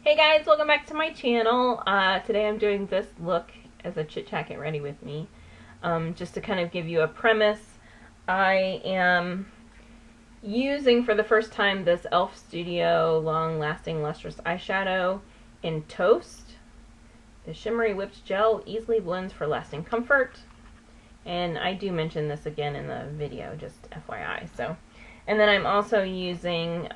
Hey guys, welcome back to my channel. Today I'm doing this look as a Chit Chat Get Ready with me. Just to kind of give you a premise, I am using for the first time this e.l.f. Studio Long Lasting Lustrous Eyeshadow in Toast. The shimmery whipped gel easily blends for lasting comfort. And I do mention this again in the video, just FYI. And then I'm also using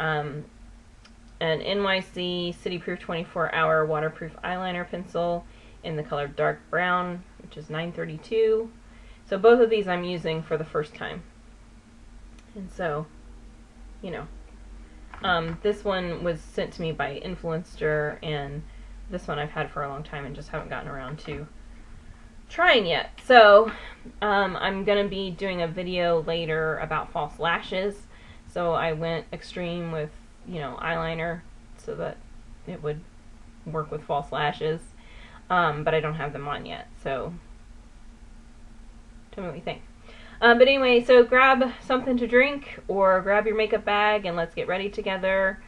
an NYC City Proof 24-hour waterproof eyeliner pencil in the color dark brown, which is 932. So both of these I'm using for the first time. And so, you know, this one was sent to me by Influencer, and this one I've had for a long time and just haven't gotten around to trying yet. So I'm going to be doing a video later about false lashes. So I went extreme with, you know, eyeliner so that it would work with false lashes, but I don't have them on yet, so tell me what you think. But anyway, so grab something to drink or grab your makeup bag and let's get ready together.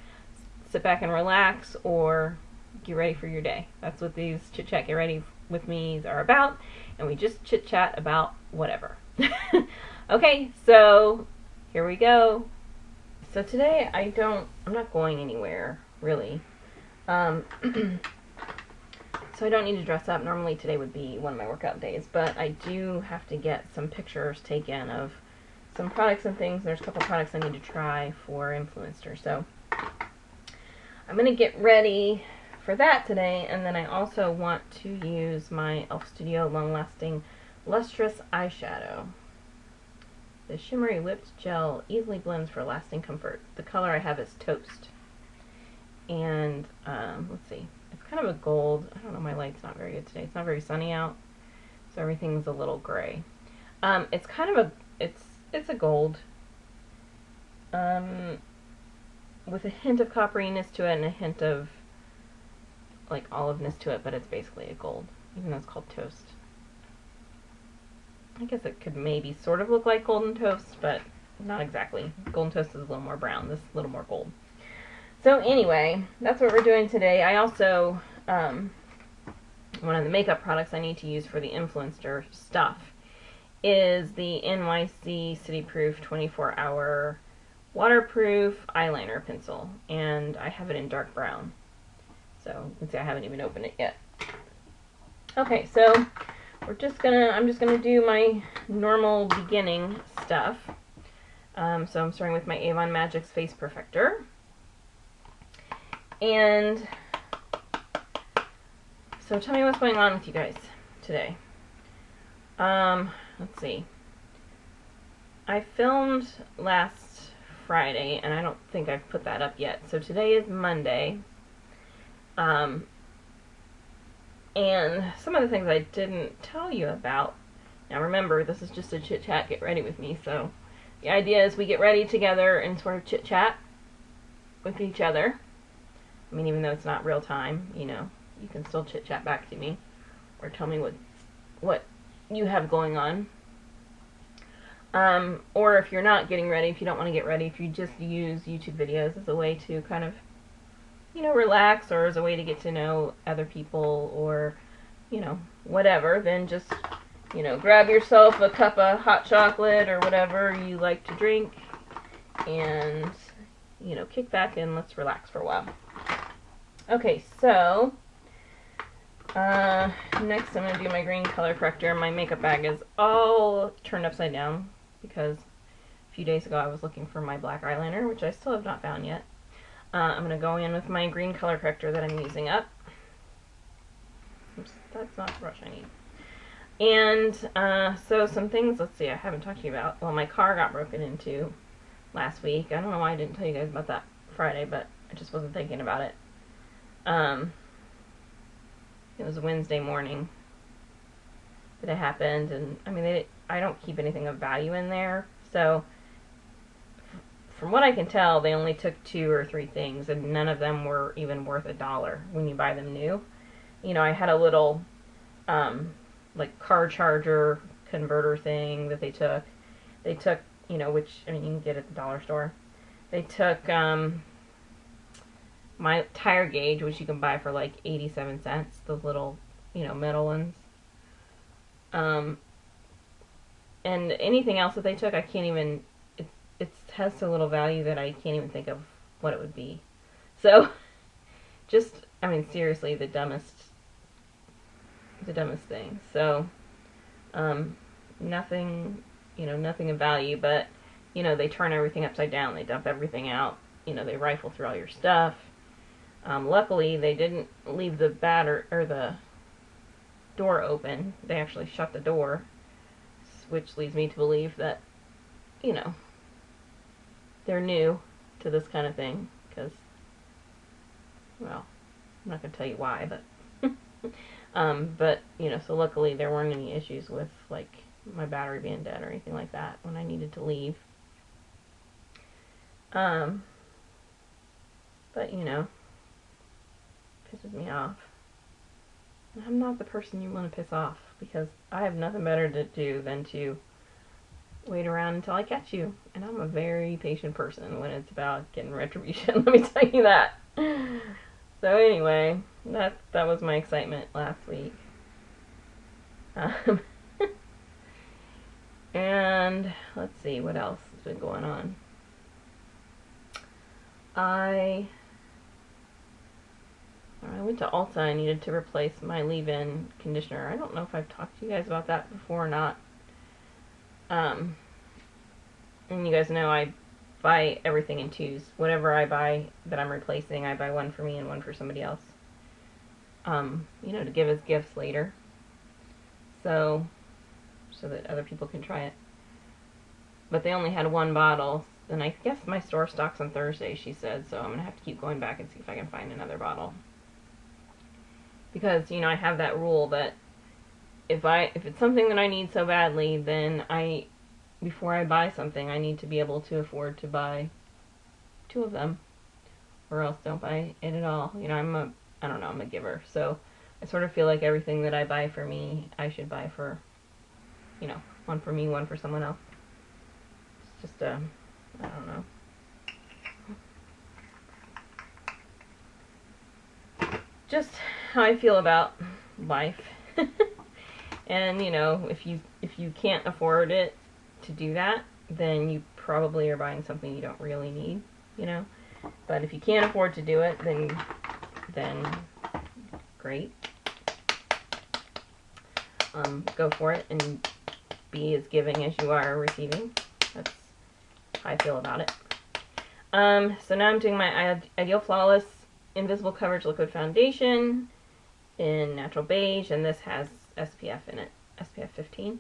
Sit back and relax or get ready for your day. That's what these Chit Chat Get Ready with Me's are about, and we just chit chat about whatever. Okay, so here we go. So today I'm not going anywhere, really. So I don't need to dress up. Normally today would be one of my workout days, but I do have to get some pictures taken of some products and things. There's a couple products I need to try for Influencer. So I'm going to get ready for that today, and then I also want to use my e.l.f. Studio Long Lasting Lustrous Eyeshadow. The shimmery whipped gel easily blends for lasting comfort. The color I have is Toast. And, let's see. It's kind of a gold. I don't know, my light's not very good today. It's not very sunny out, so everything's a little gray. It's kind of it's a gold. With a hint of copperiness to it and a hint of, like, oliveness to it, but it's basically a gold, even though it's called Toast. I guess it could maybe sort of look like Golden Toast, but not exactly. Golden Toast is a little more brown. This is a little more gold. So anyway, that's what we're doing today. I also, one of the makeup products I need to use for the Influencer stuff is the NYC City Proof 24-hour waterproof eyeliner pencil, and I have it in dark brown. So you can see I haven't even opened it yet. Okay, so I'm just gonna do my normal beginning stuff. So I'm starting with my Avon Magix Face Perfector. And so tell me what's going on with you guys today. Let's see. I filmed last Friday, and I don't think I've put that up yet. So today is Monday. And some of the things I didn't tell you about. Now remember, this is just a chit chat, get ready with me. So the idea is we get ready together and sort of chit chat with each other. I mean, even though it's not real time, you know, you can still chit chat back to me or tell me what you have going on. Or if you're not getting ready, if you don't want to get ready, if you just use YouTube videos as a way to kind of, you know, relax, or as a way to get to know other people, or, you know, whatever, then just, you know, grab yourself a cup of hot chocolate or whatever you like to drink and, you know, kick back and let's relax for a while. Okay, so next I'm going to do my green color corrector. My makeup bag is all turned upside down because a few days ago I was looking for my black eyeliner, which I still have not found yet. I'm going to go in with my green color corrector that I'm using up. Oops, that's not the brush I need. And so some things, let's see, I haven't talked to you about. Well, my car got broken into last week. I don't know why I didn't tell you guys about that Friday, but I just wasn't thinking about it. It was Wednesday morning that it happened, and I mean, I don't keep anything of value in there, so from what I can tell, they only took 2 or 3 things, and none of them were even worth $1 when you buy them new. You know, I had a little, like, car charger converter thing that they took. They took, you know, which, I mean, you can get at the dollar store. They took, my tire gauge, which you can buy for like 87 cents, those little, metal ones. And anything else that they took, I can't even, it has so little value that I can't even think of what it would be. So, just, I mean, seriously, the dumbest thing. So, nothing, nothing of value, but, they turn everything upside down, they dump everything out, they rifle through all your stuff. Luckily, they didn't leave the the door open. They actually shut the door, which leads me to believe that, they're new to this kind of thing, because, well, I'm not going to tell you why, but, but, so luckily there weren't any issues with, like, my battery being dead or anything like that when I needed to leave. But, pisses me off. I'm not the person you want to piss off, because I have nothing better to do than to wait around until I catch you. And I'm a very patient person when it's about getting retribution, let me tell you that. So anyway, that was my excitement last week. And let's see what else has been going on. I went to Ulta. I needed to replace my leave-in conditioner. I don't know if I've talked to you guys about that before or not. And you guys know I buy everything in twos. Whatever I buy that I'm replacing, I buy one for me and one for somebody else. To give as gifts later. So that other people can try it. But they only had one bottle, and I guess my store stocks on Thursday, she said, so I'm going to have to keep going back and see if I can find another bottle. Because, I have that rule that if it's something that I need so badly, then before I buy something, I need to be able to afford to buy 2 of them, or else don't buy it at all. I'm a giver, so I sort of feel like everything that I buy for me, I should buy for, one for me, one for someone else. It's just, I don't know. Just how I feel about life. And, if you can't afford it to do that, then you probably are buying something you don't really need, But if you can't afford to do it, then great. Go for it and be as giving as you are receiving. That's how I feel about it. So now I'm doing my Ideal Flawless Invisible Coverage Liquid Foundation in Natural Beige, and this has SPF in it, SPF 15.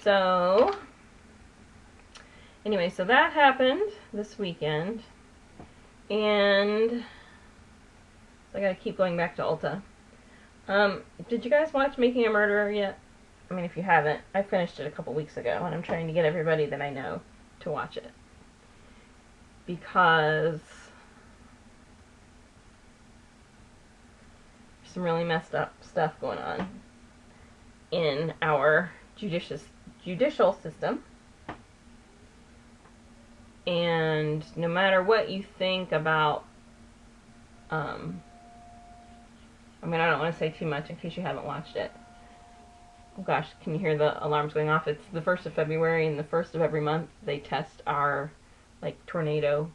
So, anyway, so that happened this weekend, and I gotta keep going back to Ulta. Did you guys watch Making a Murderer yet? I mean, if you haven't, I finished it a couple weeks ago, and I'm trying to get everybody that I know to watch it. Because there's some really messed up stuff going on in our judicial system. And no matter what you think about, I don't want to say too much in case you haven't watched it. Oh gosh, can you hear the alarms going off? It's the 1st of February, and the 1st of every month they test our, tornado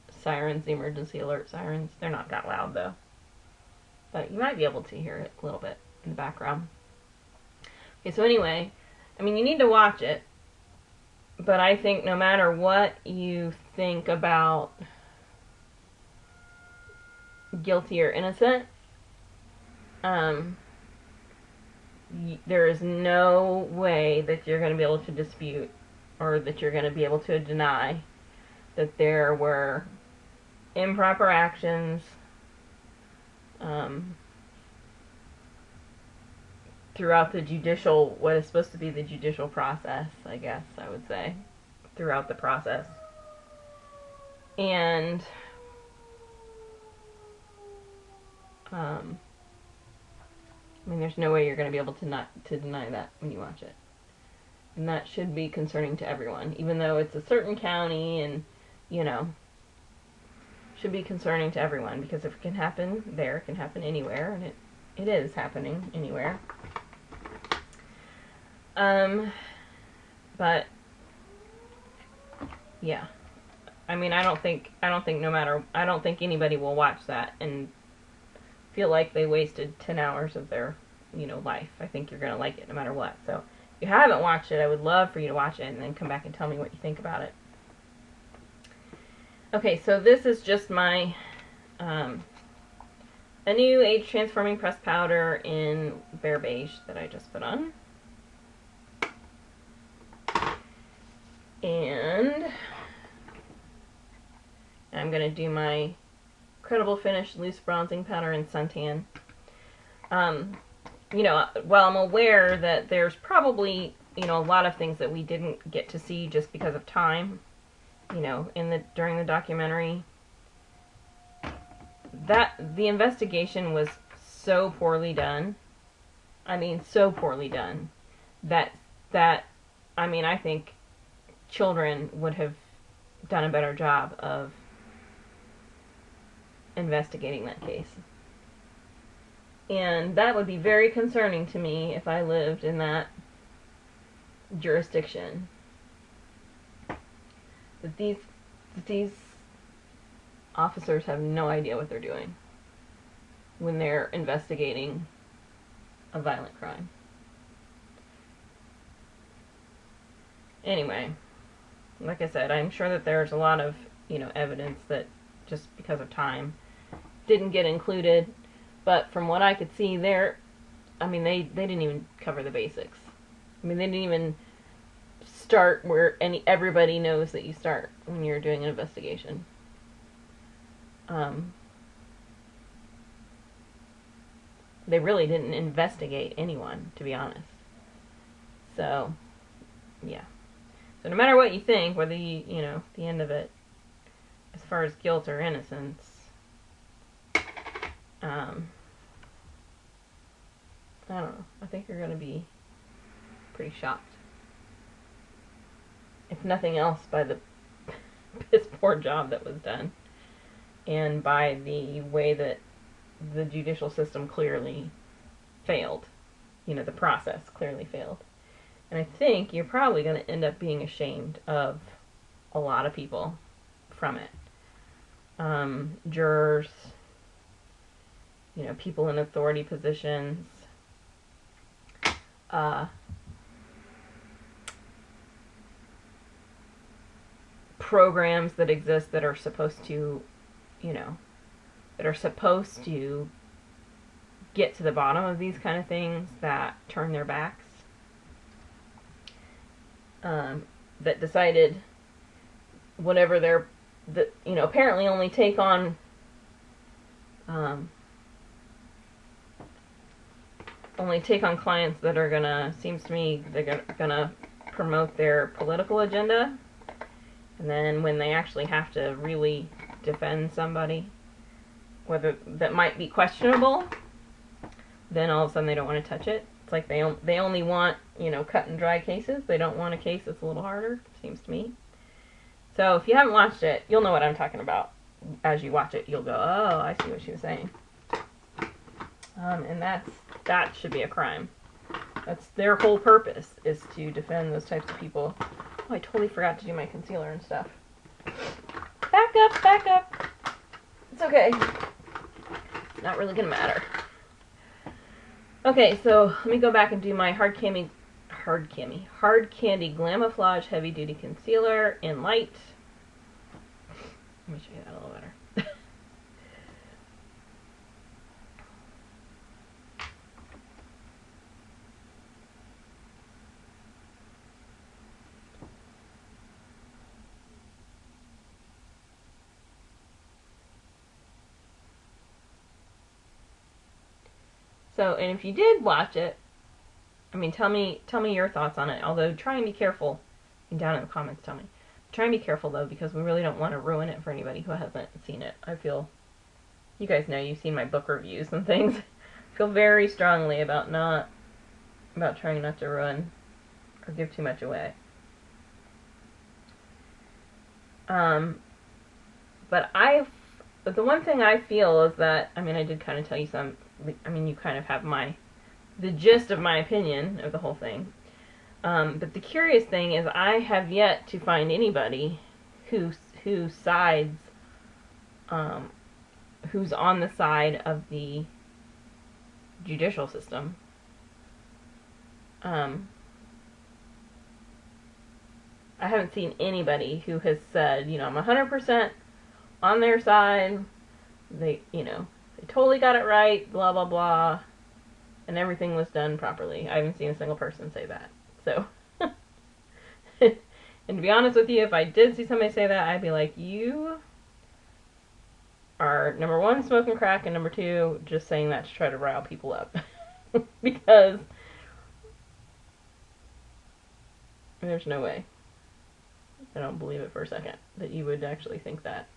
sirens, the emergency alert sirens. They're not that loud, though. But you might be able to hear it a little bit in the background. Okay, so anyway, you need to watch it. But I think no matter what you think about guilty or innocent, there is no way that you're going to be able to dispute or that you're going to be able to deny that there were improper actions throughout the what is supposed to be the judicial process, I guess I would say, throughout the process. And there's no way you're going to be able to deny that when you watch it. And that should be concerning to everyone, even though it's a certain county and, should be concerning to everyone, because if it can happen there, it can happen anywhere, and it is happening anywhere. But yeah, I mean, I don't think anybody will watch that and feel like they wasted 10 hours of their, life. I think you're going to like it no matter what. So if you haven't watched it, I would love for you to watch it and then come back and tell me what you think about it. Okay, so this is just my, a new age transforming pressed powder in Bare Beige that I just put on. And I'm going to do my Incredible Finish Loose Bronzing Powder in Suntan. While I'm aware that there's probably, a lot of things that we didn't get to see just because of time, during the documentary, that the investigation was so poorly done. I mean, so poorly done that I think children would have done a better job of investigating that case. And that would be very concerning to me if I lived in that jurisdiction. That these officers have no idea what they're doing when they're investigating a violent crime. Anyway, like I said, I'm sure that there's a lot of, evidence that just because of time didn't get included, but from what I could see there, I mean, they didn't even cover the basics. I mean, they didn't even start where everybody knows that you start when you're doing an investigation. They really didn't investigate anyone, to be honest. So, yeah. So no matter what you think, whether the end of it, as far as guilt or innocence, I don't know. I think you're going to be pretty shocked. If nothing else, by the piss poor job that was done, and by the way that the judicial system clearly failed. The process clearly failed. And I think you're probably going to end up being ashamed of a lot of people from it. Jurors, people in authority positions, programs that exist that are supposed to, get to the bottom of these kind of things, that turn their backs, that decided whatever apparently only take on, clients that are gonna, seems to me, they're gonna promote their political agenda, and then when they actually have to really defend somebody, whether that might be questionable, then all of a sudden they don't want to touch it. It's like they only want, cut and dry cases. They don't want a case that's a little harder, seems to me. So if you haven't watched it, you'll know what I'm talking about. As you watch it, you'll go, oh, I see what she was saying. And that should be a crime. That's their whole purpose, is to defend those types of people. Oh, I totally forgot to do my concealer and stuff. Back up. It's okay. It's not really gonna matter. Okay, so let me go back and do my Hard Candy Glamouflage Heavy Duty Concealer in Light. Let me show you that a little better. So, and if you did watch it, I mean, tell me your thoughts on it. Although, try and be careful. Down in the comments, tell me. Try and be careful, though, because we really don't want to ruin it for anybody who hasn't seen it. I feel, you guys know, you've seen my book reviews and things. I feel very strongly about trying not to ruin or give too much away. But But the one thing I feel is that, I mean, I did kind of tell you some, I mean, you kind of have the gist of my opinion of the whole thing. But the curious thing is I have yet to find anybody who sides, who's on the side of the judicial system. I haven't seen anybody who has said, you know, I'm 100% on their side, they totally got it right, blah, blah, blah, and everything was done properly. I haven't seen a single person say that. So, and to be honest with you, if I did see somebody say that, I'd be like, you are, number one, smoking crack, and number two, just saying that to try to rile people up. Because there's no way. I don't believe it for a second that you would actually think that.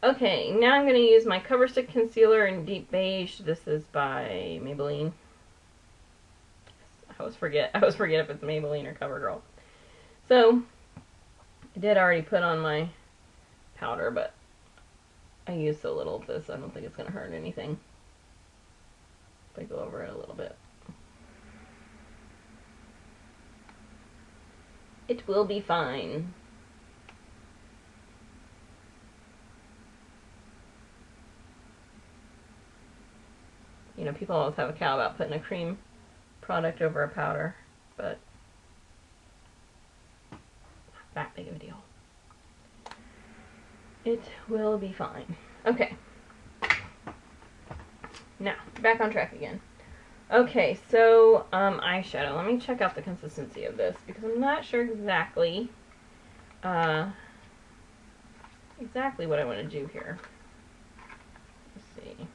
Okay, now I'm going to use my Cover Stick Concealer in Deep Beige. This is by Maybelline. I always forget if it's Maybelline or CoverGirl. So, I did already put on my powder, but I used a little of this. I don't think it's going to hurt anything if I go over it a little bit. It will be fine. You know, people always have a cow about putting a cream product over a powder, but not that big of a deal. It will be fine. Okay. Now, back on track again. Okay, so, eyeshadow. Let me check out the consistency of this, because I'm not sure exactly what I want to do here. Let's see.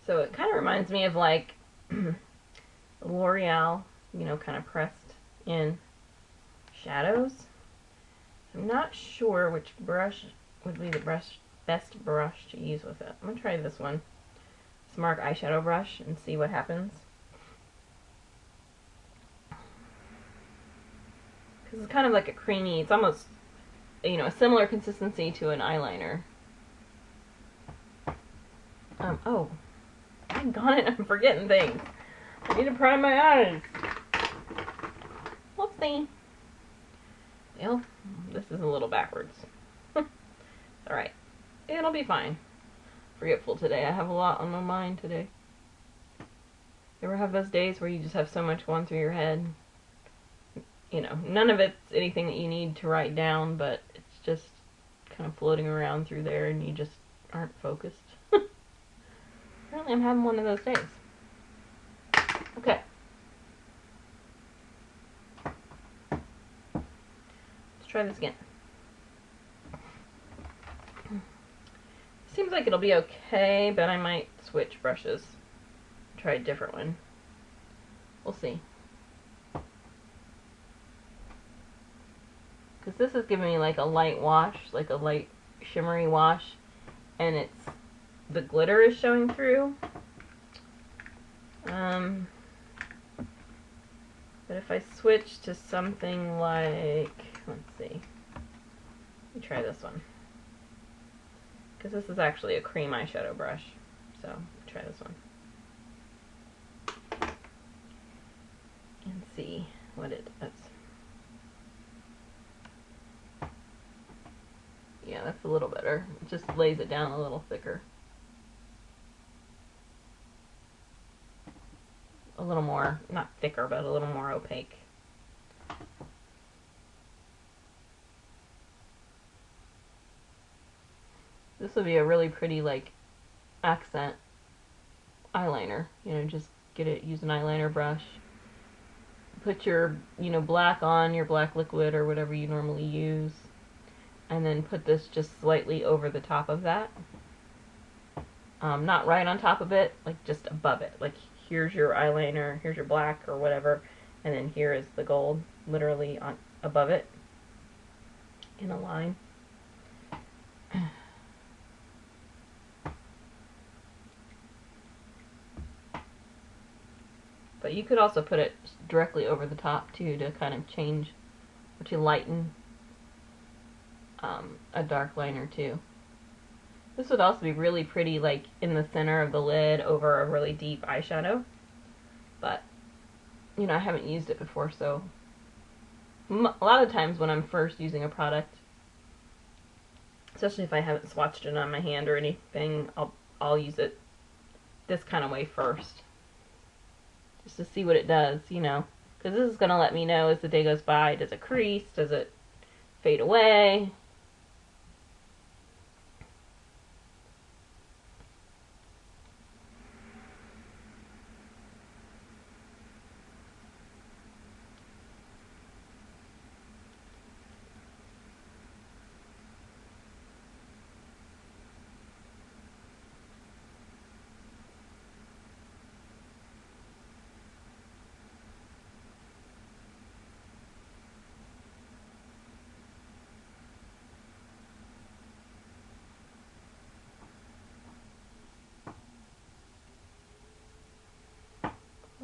So it kind of reminds me of like L'Oreal, you know, kind of pressed in shadows. I'm not sure which brush would be the best brush to use with it. I'm going to try this one, Smart eyeshadow brush, and see what happens. Because it's kind of like a creamy, it's almost, you know, a similar consistency to an eyeliner. Oh. Dang it, I'm forgetting things. I need to prime my eyes. Whoopsie. Well, this is a little backwards. Alright. It'll be fine. Forgetful today. I have a lot on my mind today. You ever have those days where you just have so much going through your head? You know, none of it's anything that you need to write down, but it's just kind of floating around through there and you just aren't focused. Apparently I'm having one of those days. Okay. Let's try this again. Seems like it'll be okay, but I might switch brushes. Try a different one. We'll see. Because this is giving me like a light wash, like a light shimmery wash, and the glitter is showing through. But if I switch to something like, let's see, let me try this one. Because this is actually a cream eyeshadow brush, so try this one. And see what it does. Yeah, that's a little better. It just lays it down a little thicker. A little more, not thicker, but a little more opaque. This would be a really pretty, like, accent eyeliner. You know, just use an eyeliner brush. Put your, you know, black on, your black liquid or whatever you normally use. And then put this just slightly over the top of that. not right on top of it, like just above it. Like here's your eyeliner, here's your black or whatever, and then here is the gold, literally on above it in a line. But you could also put it directly over the top too to kind of change or to lighten a dark liner too. This would also be really pretty like in the center of the lid over a really deep eyeshadow. But, you know, I haven't used it before, so a lot of times when I'm first using a product, especially if I haven't swatched it on my hand or anything, I'll use it this kind of way first. Just to see what it does, you know. Because this is going to let me know as the day goes by, does it crease, does it fade away?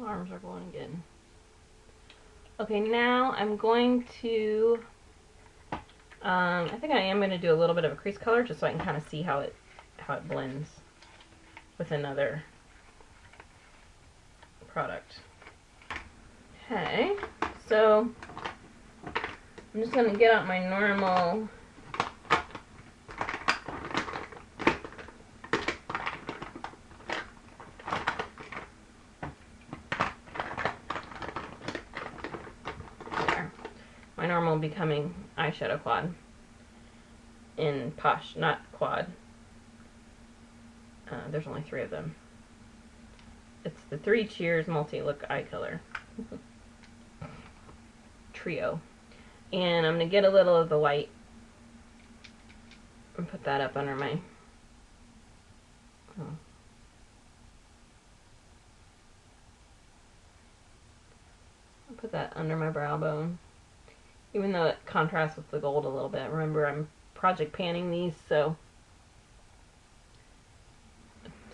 Arms are going again. Okay, now I'm going to, I think I am going to do a little bit of a crease color just so I can kind of see how it blends with another product. Okay, so I'm just going to get out my normal Becoming eyeshadow quad in Posh, not quad. There's only 3 of them. It's the 3 Cheers multi-look eye color trio, and I'm gonna get a little of the white and put that up under my I'll put that under my brow bone. Even though it contrasts with the gold a little bit. Remember, I'm project panning these, so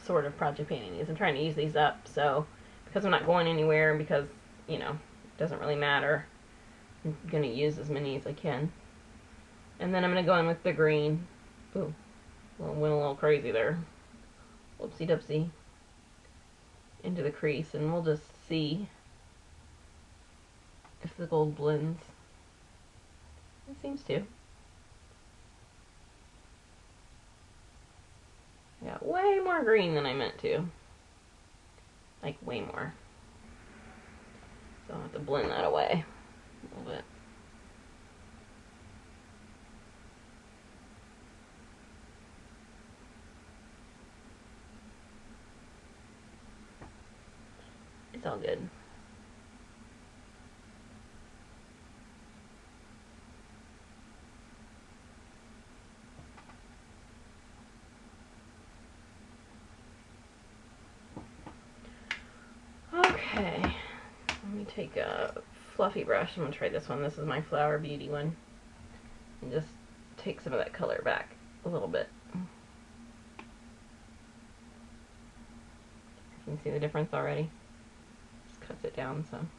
sort of project panning these. I'm trying to use these up, so because I'm not going anywhere and because, you know, it doesn't really matter, I'm going to use as many as I can. And then I'm going to go in with the green. Ooh, went a little crazy there. Whoopsie doopsie. Into the crease, and we'll just see if the gold blends. It seems to. I got way more green than I meant to. Like, way more. So I'll have to blend that away a little bit. It's all good. Okay, let me take a fluffy brush. I'm going to try this one. This is my Flower Beauty one. And just take some of that color back a little bit. You can see the difference already. Just cuts it down some.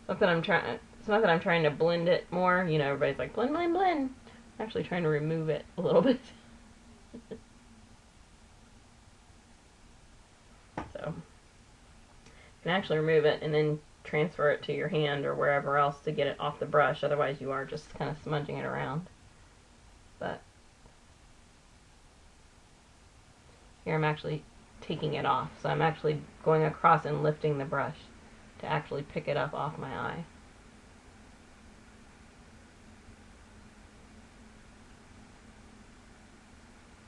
It's not that I'm trying to blend it more. You know, everybody's like, blend, blend, blend. I'm actually trying to remove it a little bit. So you can actually remove it and then transfer it to your hand or wherever else to get it off the brush. Otherwise you are just kind of smudging it around. But here I'm actually taking it off. So I'm actually going across and lifting the brush to actually pick it up off my eye.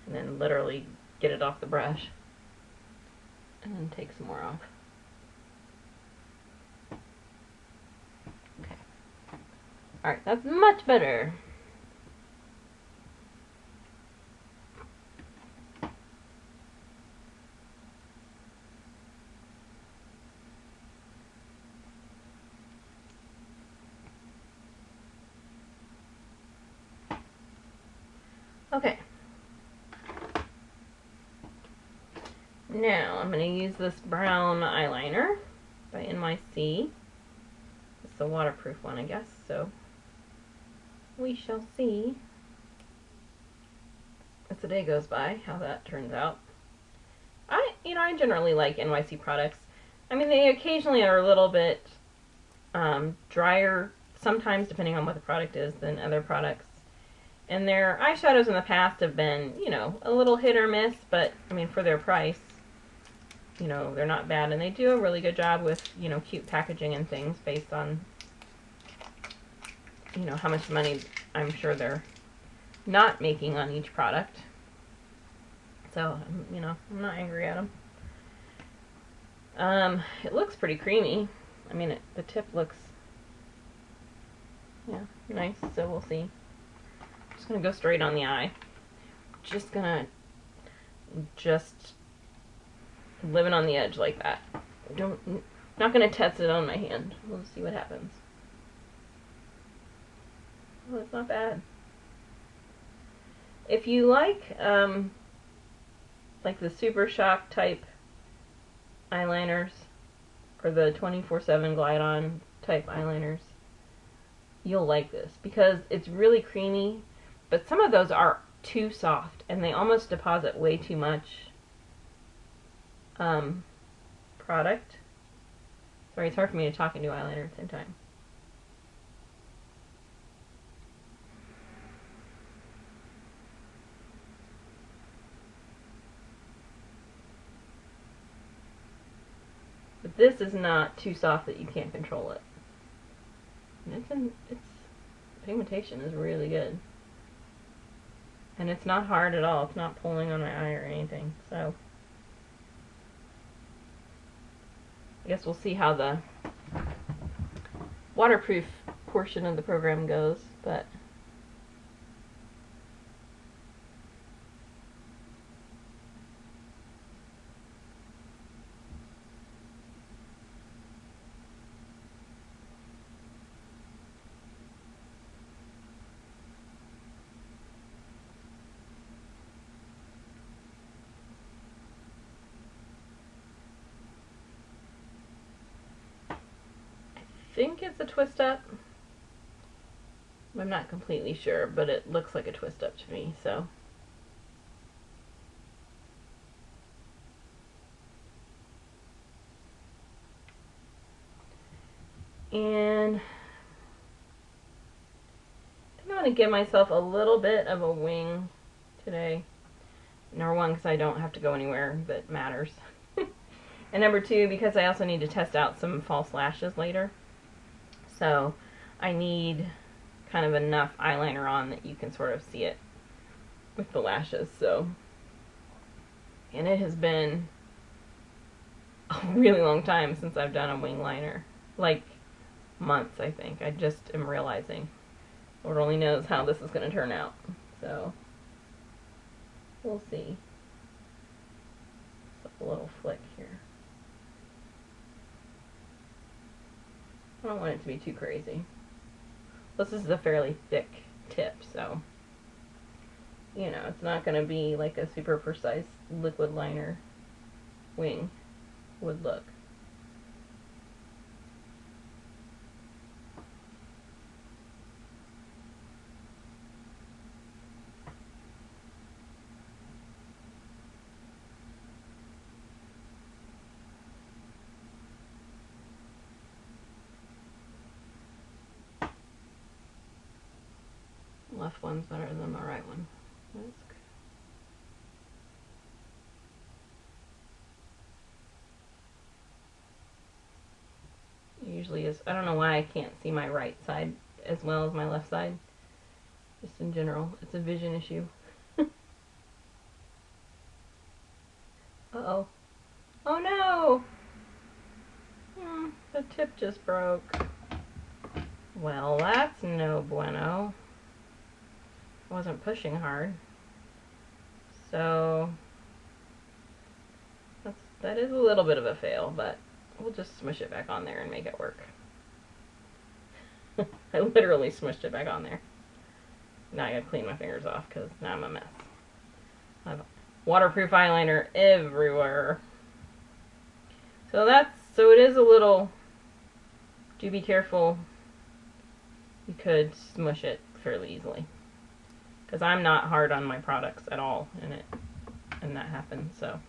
And then literally get it off the brush. And then take some more off. Okay. Alright, that's much better. Okay. Now I'm going to use this brown eyeliner by NYC. It's the waterproof one, I guess, so we shall see as the day goes by how that turns out. I generally like NYC products. I mean, they occasionally are a little bit drier, sometimes depending on what the product is, than other products. And their eyeshadows in the past have been, a little hit or miss, but, I mean, for their price, they're not bad. And they do a really good job with, cute packaging and things based on, how much money I'm sure they're not making on each product. So, I'm not angry at them. It looks pretty creamy. I mean, the tip looks, nice, so we'll see. I'm just going to go straight on the eye. Just living on the edge like that. Not going to test it on my hand. We'll see what happens. Oh, it's not bad. If you like the Super Shock type eyeliners, or the 24/7 glide-on type eyeliners, you'll like this, because it's really creamy, but some of those are too soft, and they almost deposit way too much product. Sorry, it's hard for me to talk and do eyeliner at the same time. But this is not too soft that you can't control it. And its pigmentation is really good. And it's not hard at all. It's not pulling on my eye or anything. So I guess we'll see how the waterproof portion of the program goes, but I think it's a twist up. I'm not completely sure, but it looks like a twist up to me, so. And I think I'm going to give myself a little bit of a wing today. Number one, because I don't have to go anywhere that matters. And number two, because I also need to test out some false lashes later. So I need kind of enough eyeliner on that you can sort of see it with the lashes. So, and it has been a really long time since I've done a wing liner. Like months, I think. I just am realizing. Lord only knows how this is going to turn out. So we'll see. Just a little flick here. I don't want it to be too crazy. Plus, this is a fairly thick tip, so, it's not going to be like a super precise liquid liner wing would look. Left one's better than the right one. That's good. It usually is. I don't know why I can't see my right side as well as my left side. Just in general, it's a vision issue. Uh-oh. Oh no! The tip just broke. Well, that's no bueno. I wasn't pushing hard. So that is a little bit of a fail, but we'll just smush it back on there and make it work. I literally smushed it back on there. Now I gotta clean my fingers off because now I'm a mess. I have waterproof eyeliner everywhere. So it is a little, do be careful. You could smush it fairly easily. Because I'm not hard on my products at all, and that happens, so.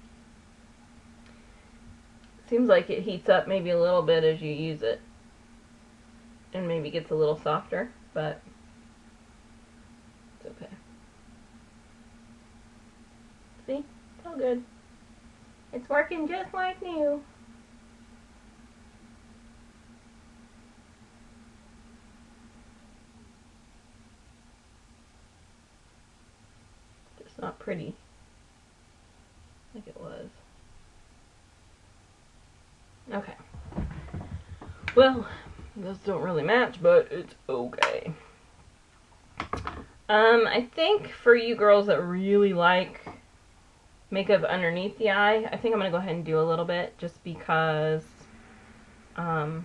Seems like it heats up maybe a little bit as you use it. And maybe gets a little softer, but it's okay. See? It's all good. It's working just like new. Just not pretty like it was. Okay. Well, those don't really match, but it's okay. I think for you girls that really like makeup underneath the eye, I think I'm going to go ahead and do a little bit just because I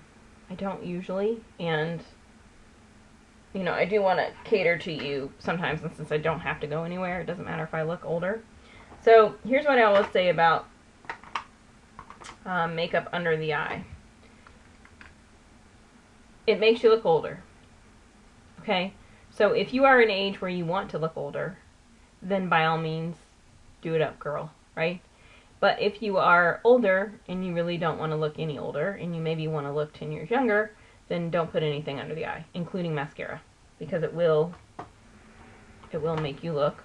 don't usually, and you know, I do want to cater to you sometimes, and since I don't have to go anywhere, it doesn't matter if I look older. So here's what I always say about makeup under the eye. It makes you look older. Okay? So if you are an age where you want to look older, then by all means, do it up, girl, right? But if you are older and you really don't want to look any older, and you maybe want to look 10 years younger, then don't put anything under the eye, including mascara, because it will make you look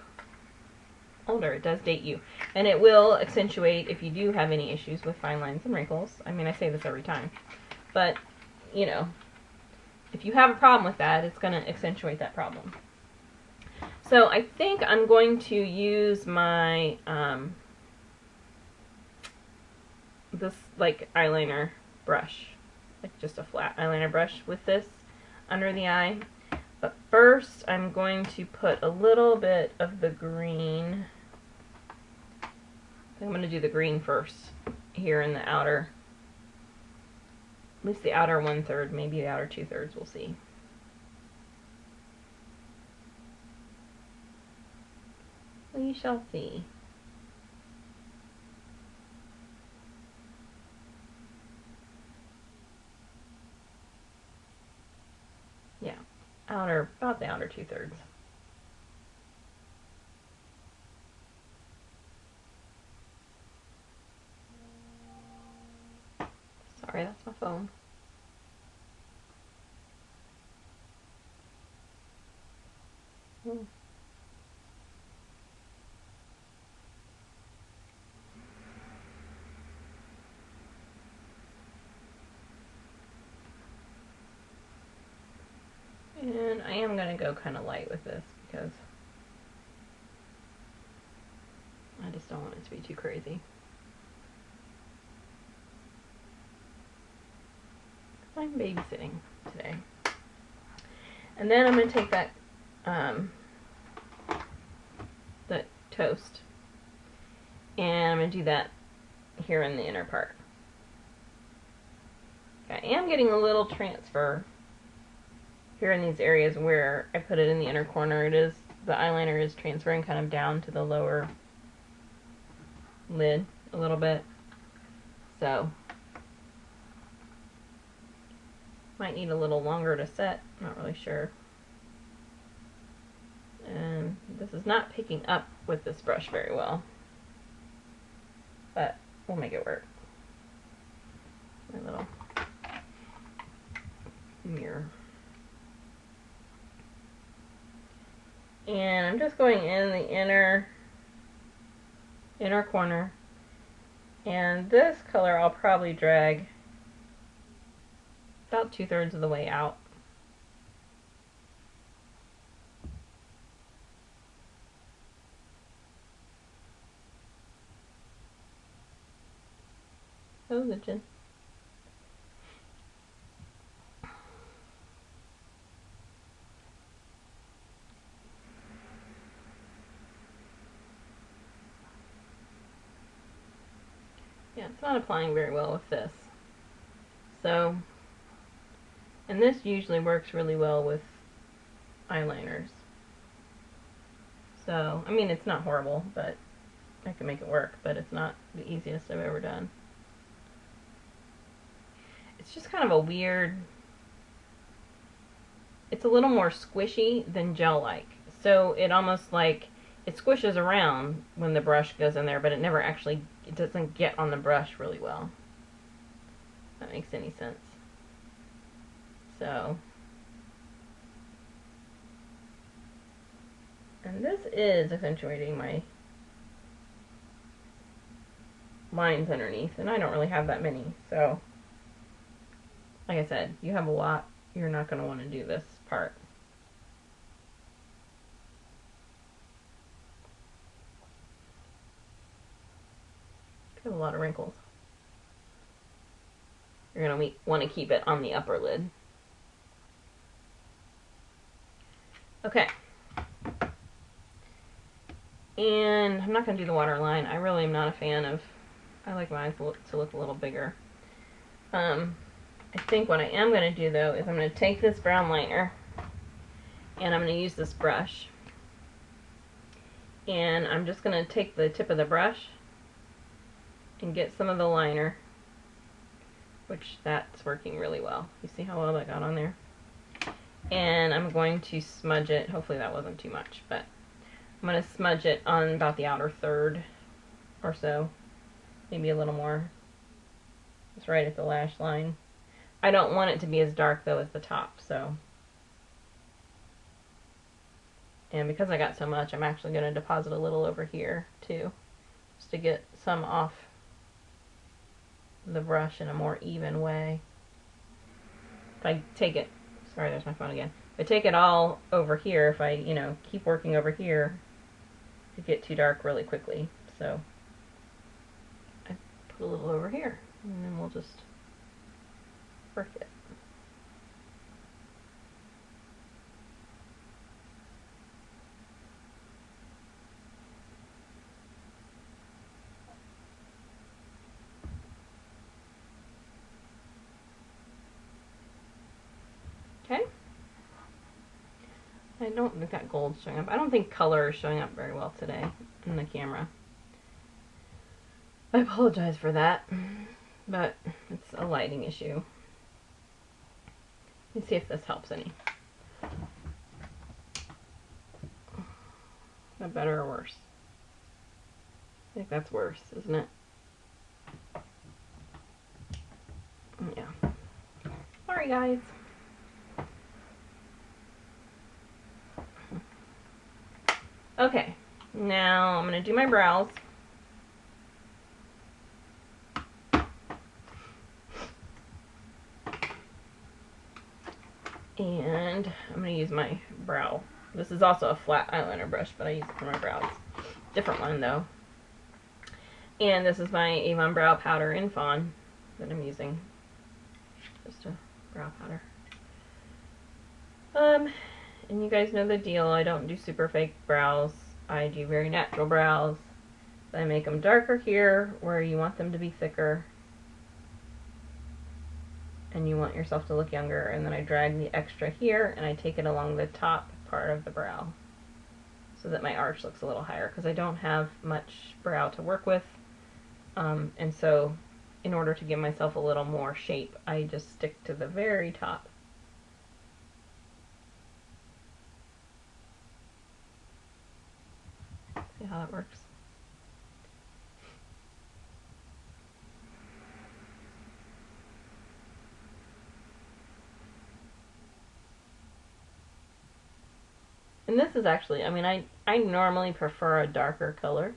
older. It does date you. And it will accentuate if you do have any issues with fine lines and wrinkles. I mean, I say this every time. But, you know, if you have a problem with that, it's going to accentuate that problem. So I think I'm going to use my, this, like, eyeliner brush. Like, just a flat eyeliner brush with this under the eye. But first, I'm going to put a little bit of the green. I think I'm going to do the green first here in the outer, at least the outer 1/3, maybe the outer 2/3, we'll see. We shall see. Yeah, about the outer 2/3. Sorry, that's my phone. And I am going to go kind of light with this because I just don't want it to be too crazy. I'm babysitting today. And then I'm going to take that the toast, and I'm going to do that here in the inner part. I am getting a little transfer here in these areas where I put it in the inner corner. The eyeliner is transferring kind of down to the lower lid a little bit. So might need a little longer to set, not really sure. And this is not picking up with this brush very well, but we'll make it work. My little mirror. And I'm just going in the inner corner, and this color I'll probably drag about 2/3 of the way out. Oh, the chin. Yeah, it's not applying very well with this. So, and this usually works really well with eyeliners. So, I mean, it's not horrible, but I can make it work, but it's not the easiest I've ever done. It's just kind of a weird, it's a little more squishy than gel-like. So it almost like, it squishes around when the brush goes in there, but it never actually, it doesn't get on the brush really well. If that makes any sense. So, and this is accentuating my lines underneath, and I don't really have that many, so like I said, you have a lot, you're not going to want to do this part. I have a lot of wrinkles. You're going to want to keep it on the upper lid. Okay. And I'm not going to do the waterline. I really am not a fan of, I like mine to look a little bigger. I think what I am going to do though is I'm going to take this brown liner and I'm going to use this brush. And I'm just going to take the tip of the brush and get some of the liner, which that's working really well. You see how well that got on there? And I'm going to smudge it. Hopefully that wasn't too much, but I'm going to smudge it on about the outer third or so. Maybe a little more. Just right at the lash line. I don't want it to be as dark though as the top, so. And because I got so much, I'm actually going to deposit a little over here too, just to get some off the brush in a more even way. If I take it, sorry, there's my phone again. If I take it all over here, if I, you know, keep working over here, it get too dark really quickly. So I put a little over here, and then we'll just work it. Okay. I don't think that gold's showing up. I don't think color is showing up very well today in the camera. I apologize for that, but it's a lighting issue. Let's see if this helps any. Is that better or worse? I think that's worse, isn't it? Yeah. Sorry, guys. Okay, now I'm going to do my brows. And I'm going to use my brow. This is also a flat eyeliner brush, but I use it for my brows. Different one, though. And this is my Avon Brow Powder in Fawn that I'm using. Just a brow powder. And you guys know the deal. I don't do super fake brows. I do very natural brows. I make them darker here where you want them to be thicker. And you want yourself to look younger. And then I drag the extra here and I take it along the top part of the brow so that my arch looks a little higher, because I don't have much brow to work with. And so in order to give myself a little more shape, I just stick to the very top. See how that works? And this is actually, I mean, I normally prefer a darker color.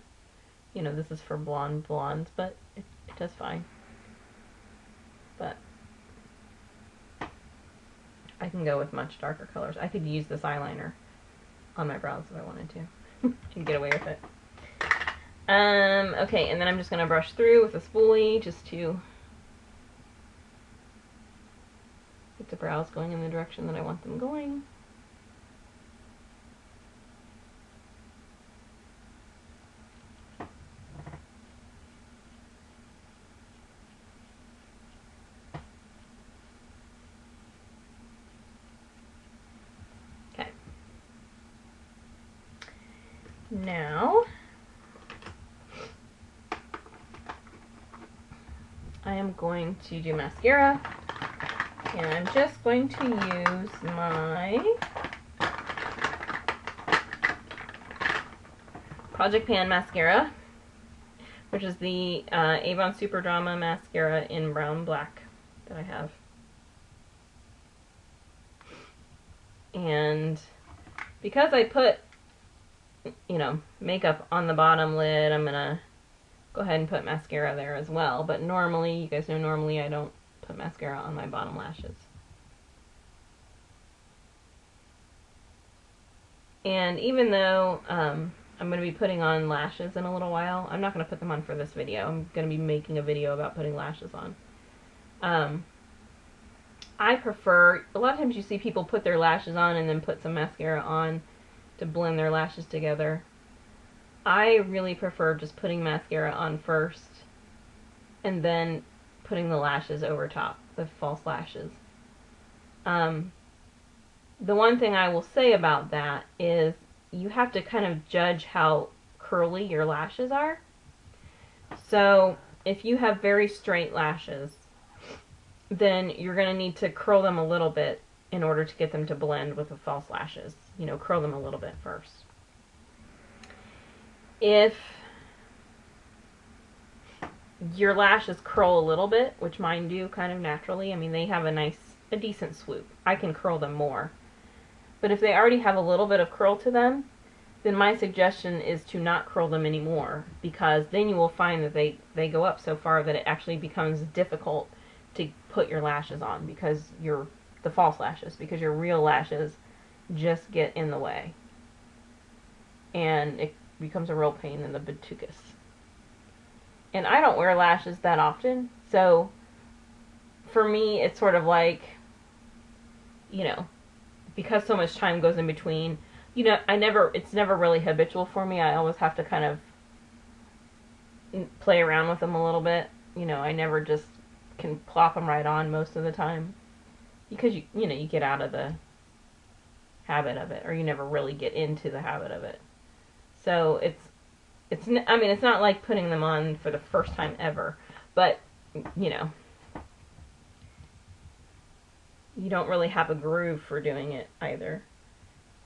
You know, this is for blondes, but it does fine. But I can go with much darker colors. I could use this eyeliner on my brows if I wanted to. And get away with it. Okay, and then I'm just going to brush through with a spoolie just to get the brows going in the direction that I want them going. Now, I am going to do mascara, and I'm just going to use my Project Pan mascara, which is the Avon Super Drama mascara in brown black that I have. And because I put, you know, makeup on the bottom lid, I'm gonna go ahead and put mascara there as well. But normally, you guys know, normally I don't put mascara on my bottom lashes. And even though I'm going to be putting on lashes in a little while, I'm not going to put them on for this video. I'm going to be making a video about putting lashes on. I prefer, a lot of times you see people put their lashes on and then put some mascara on to blend their lashes together. I really prefer just putting mascara on first and then putting the lashes over top, the false lashes. The one thing I will say about that is you have to kind of judge how curly your lashes are. So if you have very straight lashes, then you're going to need to curl them a little bit in order to get them to blend with the false lashes. You know, curl them a little bit first. If your lashes curl a little bit, which mine do kind of naturally, I mean, they have a decent swoop. I can curl them more. But if they already have a little bit of curl to them, then my suggestion is to not curl them anymore, because then you will find that they go up so far that it actually becomes difficult to put your lashes on, because the false lashes, because your real lashes just get in the way. And it becomes a real pain in the batucus. And I don't wear lashes that often, so for me it's sort of like, you know, because so much time goes in between, you know, it's never really habitual for me. I always have to kind of play around with them a little bit. You know, I never just can plop them right on most of the time, because you know, you get out of the habit of it, or you never really get into the habit of it. So I mean, it's not like putting them on for the first time ever, but you know, you don't really have a groove for doing it either.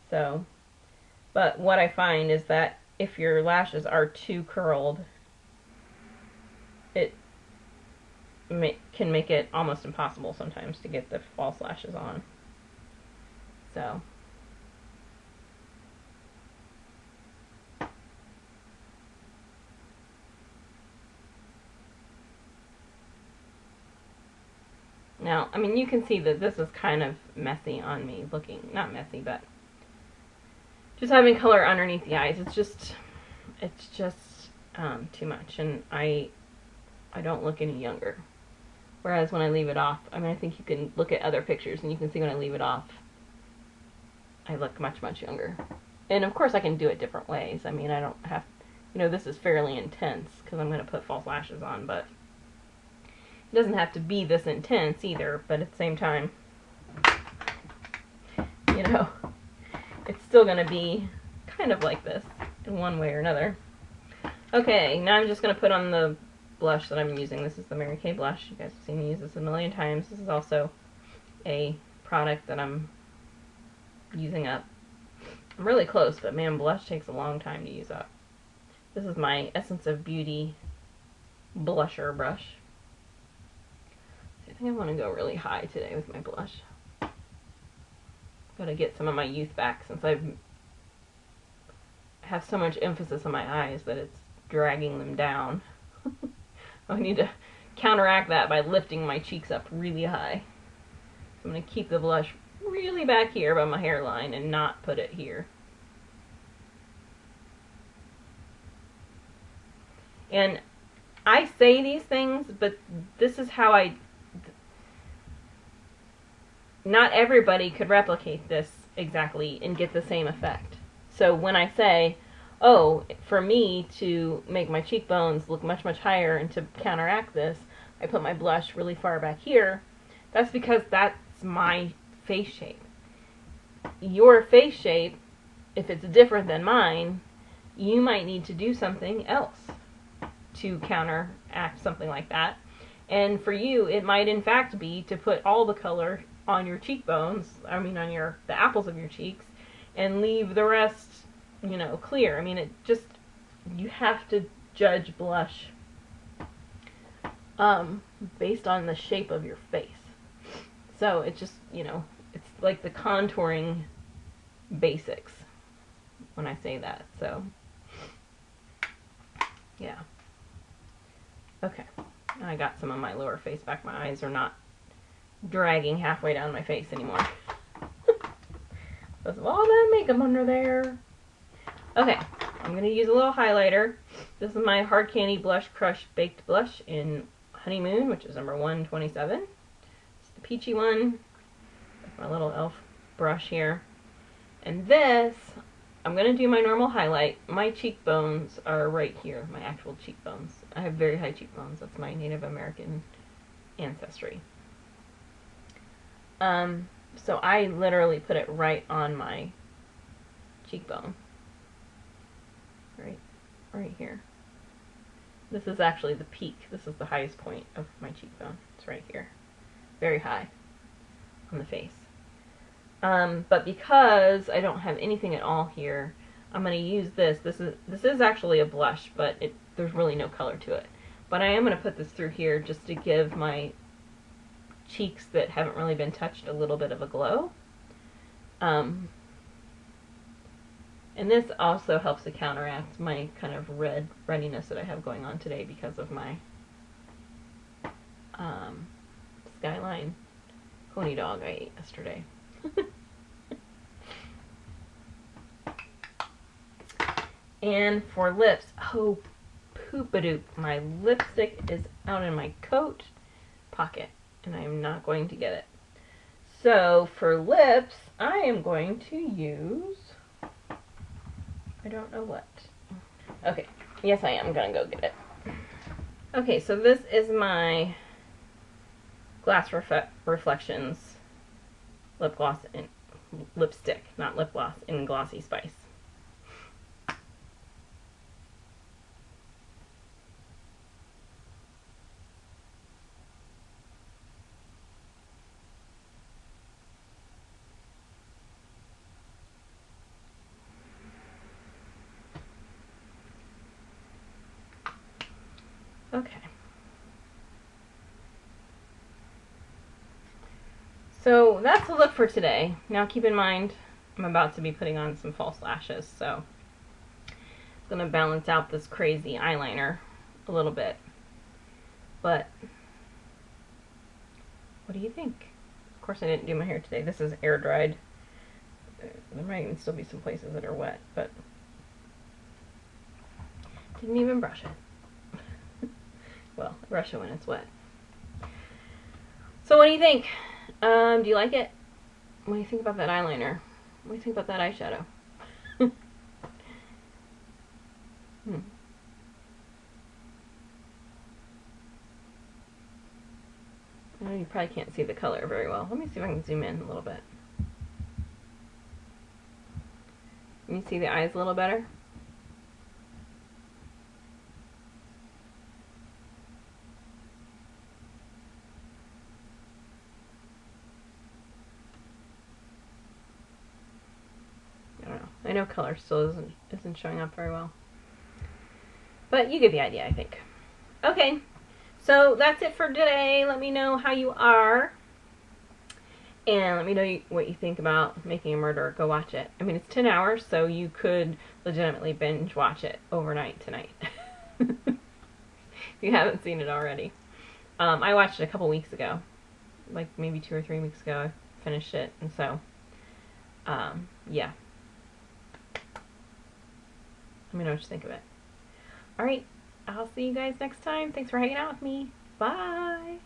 So, but what I find is that if your lashes are too curled, it can make it almost impossible sometimes to get the false lashes on. So, now, I mean, you can see that this is kind of messy on me looking. Not messy, but just having color underneath the eyes. It's just too much, and I don't look any younger. Whereas when I leave it off, I mean, I think you can look at other pictures and you can see when I leave it off, I look much, much younger. And of course I can do it different ways. I mean, I don't have, you know, this is fairly intense because I'm going to put false lashes on, but it doesn't have to be this intense either. But at the same time, you know, it's still going to be kind of like this in one way or another. Okay, now I'm just going to put on the blush that I'm using. This is the Mary Kay blush. You guys have seen me use this a million times. This is also a product that I'm using up. I'm really close, but man, blush takes a long time to use up. This is my Essence of Beauty blusher brush. I think I want to go really high today with my blush. Gotta get some of my youth back, since I have so much emphasis on my eyes that it's dragging them down. I need to counteract that by lifting my cheeks up really high. So I'm going to keep the blush really back here by my hairline and not put it here. And I say these things, but this is how not everybody could replicate this exactly and get the same effect. So when I say, oh, for me to make my cheekbones look much, much higher and to counteract this, I put my blush really far back here, that's because that's my face shape. Your face shape, if it's different than mine, you might need to do something else to counteract something like that. And for you, it might in fact be to put all the color on your cheekbones, I mean on the apples of your cheeks, and leave the rest, you know, clear. I mean, it just, you have to judge blush based on the shape of your face. So it's just, you know, it's like the contouring basics when I say that. So yeah. Okay, now I got some on my lower face back. My eyes are not dragging halfway down my face anymore. There's all that makeup under there. Okay, I'm going to use a little highlighter. This is my Hard Candy Blush Crush Baked Blush in Honeymoon, which is number 127. It's the peachy one. With my little e.l.f. brush here. And this, I'm going to do my normal highlight. My cheekbones are right here, my actual cheekbones. I have very high cheekbones. That's my Native American ancestry. So I literally put it right on my cheekbone. Right here. This is actually the peak. This is the highest point of my cheekbone. It's right here. Very high on the face. But because I don't have anything at all here, I'm going to use this. This is actually a blush, but there's really no color to it. But I am going to put this through here just to give my cheeks that haven't really been touched a little bit of a glow. And this also helps to counteract my kind of reddiness that I have going on today because of my Skyline pony dog I ate yesterday. And for lips, oh poop-a-doop, my lipstick is out in my coat pocket and I am not going to get it. So for lips, I am going to use, I don't know what. Okay, yes I am going to go get it. Okay, so this is my Glass Reflections lip gloss and lipstick, not lip gloss, in Glossy Spice. Okay. So that's the look for today. Now keep in mind, I'm about to be putting on some false lashes, so it's going to balance out this crazy eyeliner a little bit. But what do you think? Of course I didn't do my hair today. This is air dried. There might even still be some places that are wet, but didn't even brush it. Well, I brush it when it's wet. So what do you think? Do you like it? What do you think about that eyeliner? What do you think about that eyeshadow? I know you probably can't see the color very well. Let me see if I can zoom in a little bit. Can you see the eyes a little better? I know color still isn't showing up very well. But you get the idea, I think. Okay, so that's it for today. Let me know how you are. And let me know what you think about Making a Murderer. Go watch it. I mean, it's 10 hours, so you could legitimately binge watch it overnight tonight. If you haven't seen it already. I watched it a couple weeks ago. Like maybe 2 or 3 weeks ago. I finished it, and so, yeah. Let me know what you think of it. Alright, I'll see you guys next time. Thanks for hanging out with me. Bye!